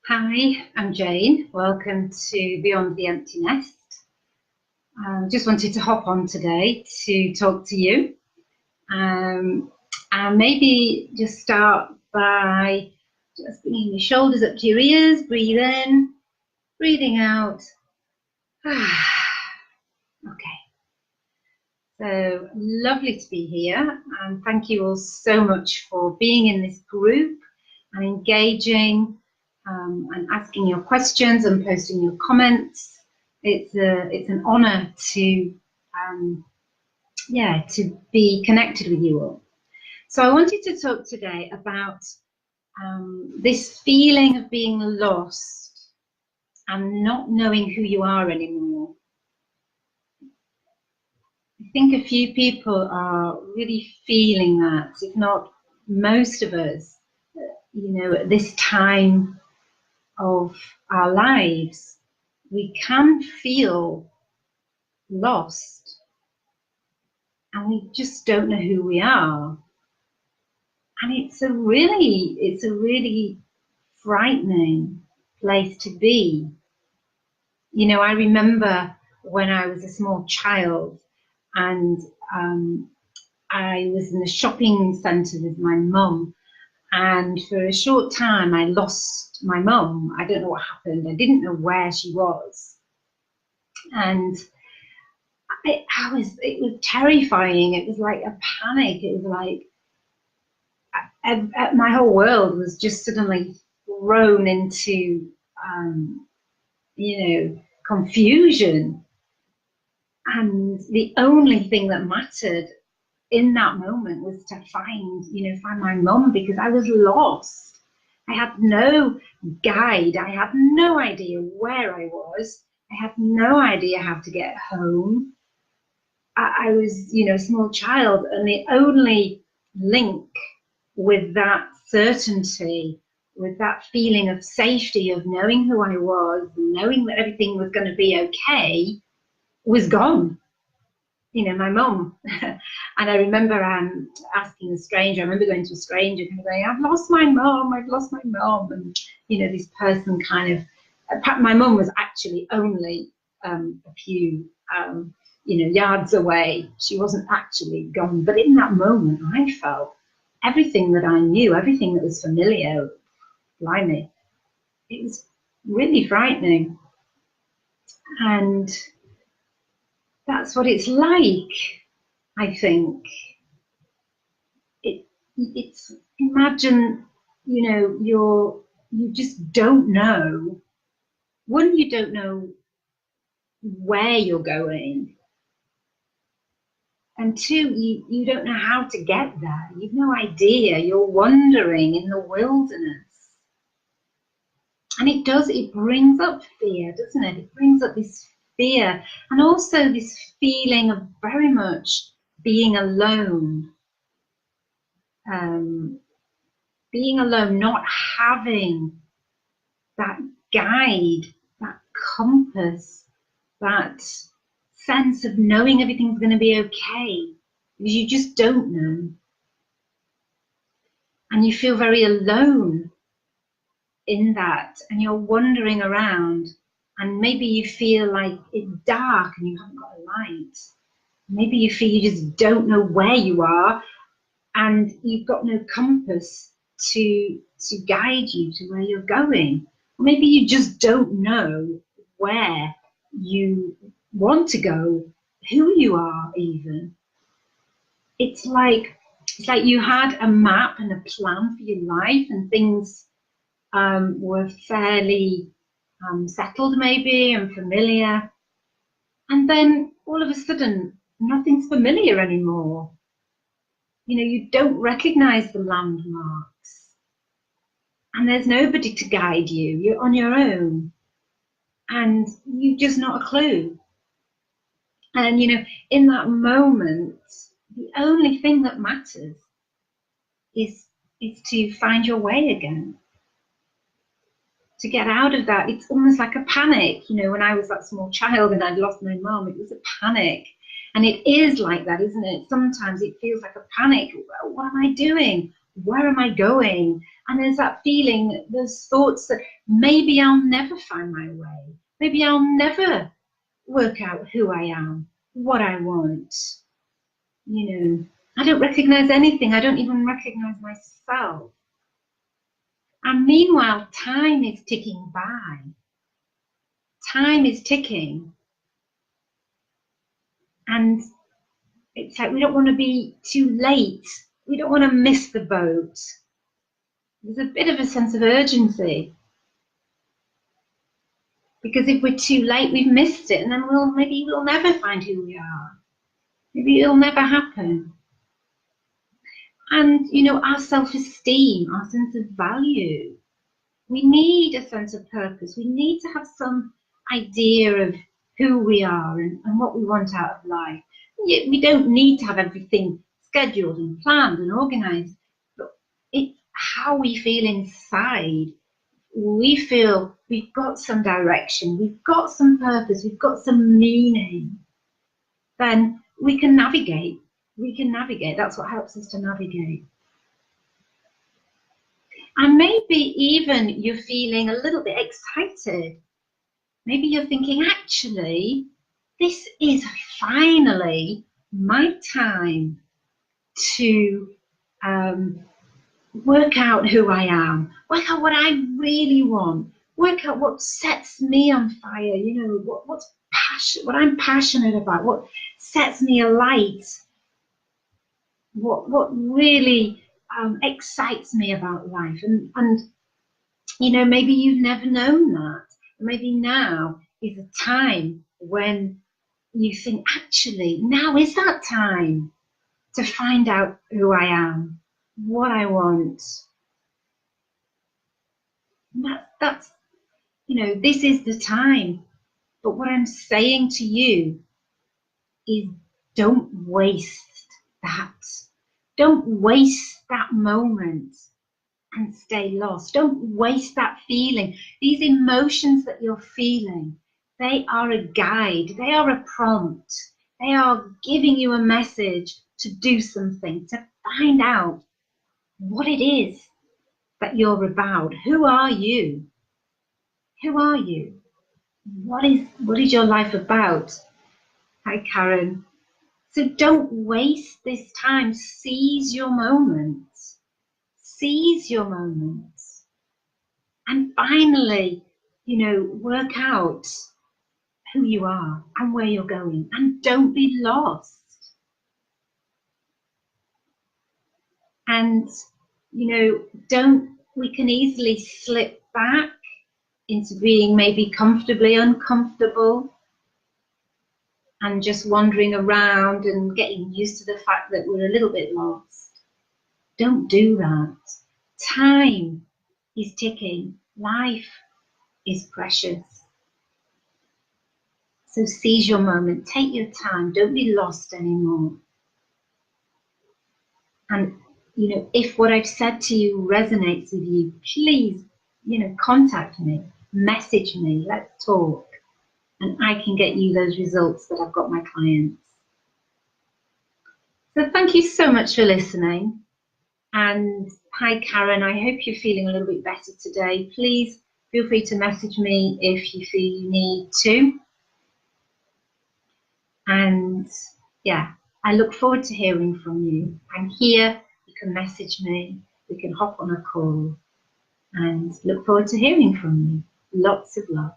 Hi, I'm Jane. Welcome to Beyond the Empty Nest. Just wanted to hop on today to talk to you and maybe just start by just bringing your shoulders up to your ears, breathe in, breathing out. Okay, so lovely to be here, and thank you all so much for being in this group and engaging and asking your questions and posting your comments. It's an honour to to be connected with you all. So I wanted to talk today about this feeling of being lost and not knowing who you are anymore. I think a few people are really feeling that, if not most of us, at this time of our lives, we can feel lost and we just don't know who we are. And it's a really frightening place to be. I remember when I was a small child and I was in the shopping centre with my mum, and for a short time I lost my mum. I don't know what happened. I didn't know where she was. And it was terrifying. It was like a panic. It was like my whole world was just suddenly thrown into confusion. And the only thing that mattered in that moment was to find my mum, because I was lost. I had no guide. I had no idea where I was. I had no idea how to get home. I was, a small child, and the only link with that certainty, with that feeling of safety, of knowing who I was, knowing that everything was going to be okay, was gone. My mum. And I remember asking a stranger, I remember going to a stranger and going, I've lost my mum. And, this person kind of, my mum was actually only a few, yards away. She wasn't actually gone. But in that moment, I felt everything that I knew, everything that was familiar, blimey, it was really frightening. And that's what it's like, I think. It's imagine, you just don't know. One, you don't know where you're going. And two, you don't know how to get there. You've no idea. You're wandering in the wilderness. And it brings up fear, doesn't it? It brings up this fear and also this feeling of very much being alone. Being alone, not having that guide, that compass, that sense of knowing everything's going to be okay, because you just don't know. And you feel very alone in that, and you're wandering around, and maybe you feel like it's dark and you haven't got a light. Maybe you feel you just don't know where you are, and you've got no compass to guide you to where you're going. Or maybe you just don't know where you want to go, who you are even. It's like you had a map and a plan for your life, and things were fairly settled maybe and familiar. And then all of a sudden, nothing's familiar anymore. You don't recognize the landmarks, and there's nobody to guide you. You're on your own, and you've just not a clue. And in that moment, the only thing that matters is to find your way again, to get out of that. It's almost like a panic. When I was that small child and I'd lost my mum, it was a panic. And it is like that, isn't it? Sometimes it feels like a panic. What am I doing? where am I going? And there's that feeling, those thoughts that maybe I'll never find my way. Maybe I'll never work out who I am, what I want. You know, I don't recognize anything. I don't even recognize myself. And meanwhile, time is ticking by. Time is ticking. And it's like we don't want to be too late. We don't want to miss the boat. There's a bit of a sense of urgency. Because if we're too late, we've missed it, and then maybe we'll never find who we are. Maybe it'll never happen. And, you know, our self-esteem, our sense of value, we need a sense of purpose. We need to have some idea of who we are and what we want out of life. We don't need to have everything scheduled and planned and organized, but it's how we feel inside. We feel we've got some direction, we've got some purpose, we've got some meaning, then we can navigate. We can navigate. That's what helps us to navigate. And maybe even you're feeling a little bit excited. Maybe you're thinking, actually, this is finally my time to work out who I am, work out what I really want, work out what sets me on fire, you know, what I'm passionate about, what sets me alight, what really excites me about life. And you know, maybe you've never known that. Maybe now is a time when you think, actually, now is that time to find out who I am, what I want. That's, you know, this is the time. But what I'm saying to you is don't waste that. Don't waste that moment and stay lost. Don't waste that feeling. These emotions that you're feeling, they are a guide. They are a prompt. They are giving you a message to do something, to find out what it is that you're about. Who are you? Who are you? What is your life about? Hi, Karen. So don't waste this time. Seize your moments. Seize your moments. And finally, you know, work out who you are and where you're going. And don't be lost. And, you know, we can easily slip back into being maybe comfortably uncomfortable and just wandering around and getting used to the fact that we're a little bit lost. Don't do that. Time is ticking. Life is precious. So seize your moment. Take your time. Don't be lost anymore. And, you know, if what I've said to you resonates with you, please, you know, contact me, message me, let's talk. And I can get you those results that I've got my clients. So thank you so much for listening. And hi, Karen, I hope you're feeling a little bit better today. Please feel free to message me if you feel you need to. And yeah, I look forward to hearing from you. I'm here, you can message me, we can hop on a call, and look forward to hearing from you. Lots of love.